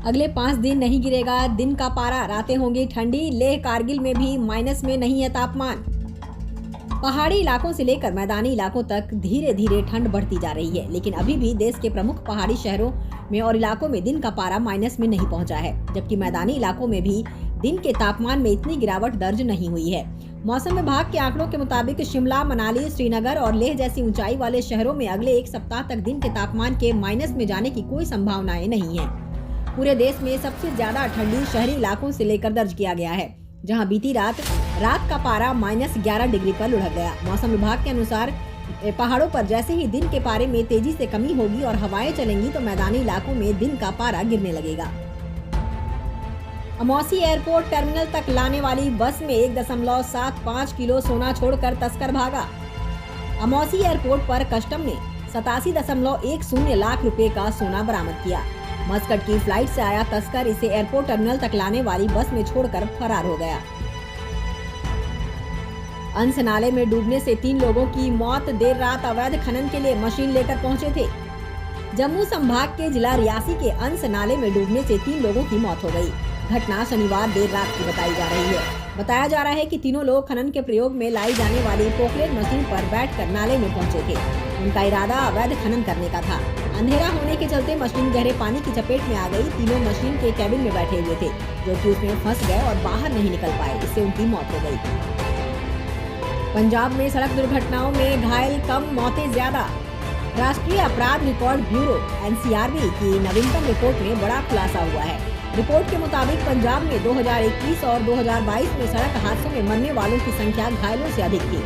अगले 5 दिन नहीं गिरेगा दिन का पारा, रातें होंगी ठंडी। लेह कारगिल में भी माइनस में नहीं है तापमान। पहाड़ी इलाकों से लेकर मैदानी इलाकों तक धीरे धीरे ठंड बढ़ती जा रही है, लेकिन अभी भी देश के प्रमुख पहाड़ी शहरों में और इलाकों में दिन का पारा माइनस में नहीं पहुंचा है, जबकि मैदानी इलाकों में भी दिन के तापमान में इतनी गिरावट दर्ज नहीं हुई है। मौसम विभाग के आंकड़ों के मुताबिक शिमला, मनाली, श्रीनगर और लेह जैसी ऊंचाई वाले शहरों में अगले एक सप्ताह तक दिन के तापमान के माइनस में जाने की कोई संभावनाएं नहीं है। पूरे देश में सबसे ज्यादा ठंडी शहरी इलाकों से लेकर दर्ज किया गया है, जहां बीती रात का पारा -11 डिग्री पर लुढ़क गया। मौसम विभाग के अनुसार पहाड़ों पर जैसे ही दिन के पारे में तेजी से कमी होगी और हवाएं चलेंगी तो मैदानी इलाकों में दिन का पारा गिरने लगेगा। अमौसी एयरपोर्ट टर्मिनल तक लाने वाली बस में 1.75 किलो सोना छोड़कर तस्कर भागा। अमौसी एयरपोर्ट पर कस्टम ने 87.10 लाख रुपए का सोना बरामद किया। मस्कट की फ्लाइट से आया तस्कर इसे एयरपोर्ट टर्मिनल तक लाने वाली बस में छोड़कर फरार हो गया। अंस नाले में डूबने से 3 लोगों की मौत। देर रात अवैध खनन के लिए मशीन लेकर पहुंचे थे। जम्मू संभाग के जिला रियासी के अंस नाले में डूबने से 3 लोगों की मौत हो गई। घटना शनिवार देर रात की बताई जा रही है। बताया जा रहा है कि तीनों लोग खनन के प्रयोग में लाई जाने वाली पोकलेट मशीन पर बैठकर नाले में पहुंचे थे। उनका इरादा अवैध खनन करने का था। अंधेरा होने के चलते मशीन गहरे पानी की चपेट में आ गई। तीनों मशीन के कैबिन में बैठे हुए थे, जो कि उसमें फंस गए और बाहर नहीं निकल पाए। इससे उनकी मौत हो गई। पंजाब में सड़क दुर्घटनाओं में घायल कम, मौतें ज्यादा। राष्ट्रीय अपराध रिकॉर्ड ब्यूरो (NCRB) की नवीनतम रिपोर्ट में बड़ा खुलासा हुआ है। रिपोर्ट के मुताबिक पंजाब में 2021 और 2022 में सड़क हादसों में मरने वालों की संख्या घायलों से अधिक थी।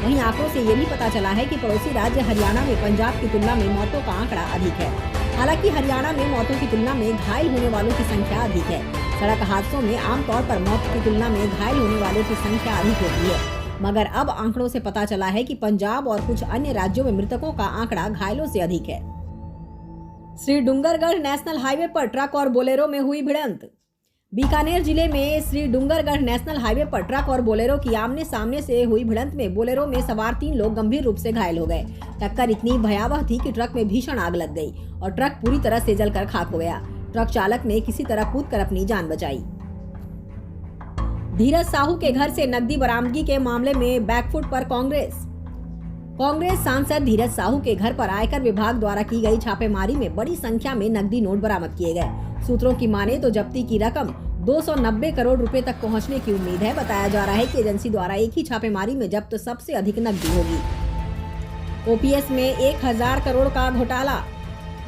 वहीं आंकड़ों से ये भी पता चला है कि पड़ोसी राज्य हरियाणा में पंजाब की तुलना में मौतों का आंकड़ा अधिक है। हालांकि हरियाणा में मौतों की तुलना में घायल होने वालों की संख्या अधिक है। सड़क हादसों में आमतौर पर मौत की तुलना में घायल होने वालों की संख्या अधिक होती है, मगर अब आंकड़ों से पता चला है कि पंजाब और कुछ अन्य राज्यों में मृतकों का आंकड़ा घायलों से अधिक है। श्री डूंगरगढ़ नेशनल हाईवे पर ट्रक और बोलेरो में हुई भिड़ंत। बीकानेर जिले में श्री डूंगरगढ़ नेशनल हाईवे पर ट्रक और बोलेरो की आमने सामने से हुई भिड़ंत में बोलेरो में सवार 3 लोग गंभीर रूप से घायल हो गए। टक्कर इतनी भयावह थी कि ट्रक में भीषण आग लग गई और ट्रक पूरी तरह से जलकर खाक हो गया। ट्रक चालक ने किसी तरह कूदकर अपनी जान बचाई। धीरज साहू के घर से नकदी बरामदगी के मामले में बैकफुट पर कांग्रेस सांसद धीरज साहू के घर पर आयकर विभाग द्वारा की गई छापेमारी में बड़ी संख्या में नकदी नोट बरामद किए गए। सूत्रों की माने तो जब्ती की रकम 290 करोड़ रुपए तक पहुंचने की उम्मीद है। बताया जा रहा है कि एजेंसी द्वारा एक ही छापेमारी में जब्त सबसे अधिक नकदी होगी। ओपीएस में 1000 करोड़ का घोटाला।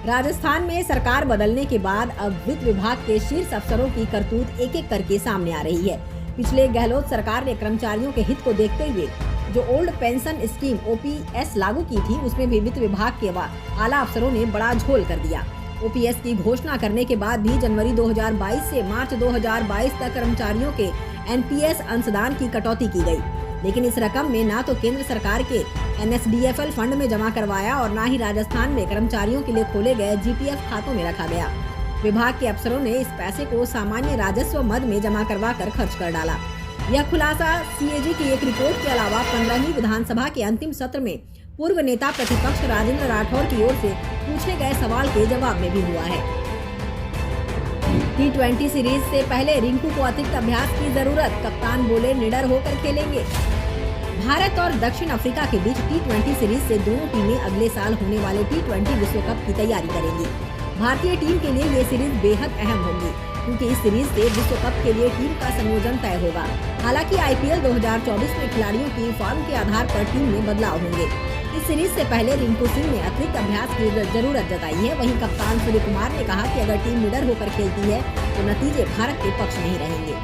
राजस्थान में सरकार बदलने के बाद अब वित्त विभाग के शीर्ष अफसरों की करतूत एक एक करके सामने आ रही है। पिछले गहलोत सरकार ने कर्मचारियों के हित को देखते हुए जो ओल्ड पेंशन स्कीम ओपीएस लागू की थी, उसमें भी वित्त विभाग के आला अफसरों ने बड़ा झोल कर दिया। ओपीएस की घोषणा करने के बाद भी जनवरी 2022 से मार्च 2022 तक कर्मचारियों के एनपीएस अंशदान की कटौती की गई, लेकिन इस रकम में ना तो केंद्र सरकार के एनएसडीएफएल फंड में जमा करवाया और ना ही राजस्थान में कर्मचारियों के लिए खोले गए जीपीएफ खातों में रखा गया। विभाग के अफसरों ने इस पैसे को सामान्य राजस्व मद में जमा करवा कर खर्च कर डाला। यह खुलासा सीएजी की एक रिपोर्ट के अलावा 15वीं विधानसभा के अंतिम सत्र में पूर्व नेता प्रतिपक्ष राजेंद्र राठौर की ओर से पूछे गए सवाल के जवाब में भी हुआ है। T20 सीरीज से पहले रिंकू को अतिरिक्त अभ्यास की जरूरत, कप्तान बोले निडर होकर खेलेंगे। भारत और दक्षिण अफ्रीका के बीच T20 सीरीज से दोनों टीमें अगले साल होने वाले T20 विश्व कप की तैयारी करेंगी। भारतीय टीम के लिए ये सीरीज बेहद अहम होगी, क्योंकि इस सीरीज से विश्व कप के लिए टीम का संयोजन तय होगा। हालांकि आईपीएल 2024 में खिलाड़ियों की फॉर्म के आधार पर टीम में बदलाव होंगे। इस सीरीज से पहले रिंकू सिंह ने अतिरिक्त अभ्यास की जरूरत जताई है। वहीं कप्तान सूर्य कुमार ने कहा कि अगर टीम निडर होकर खेलती है तो नतीजे भारत के पक्ष में ही रहेंगे।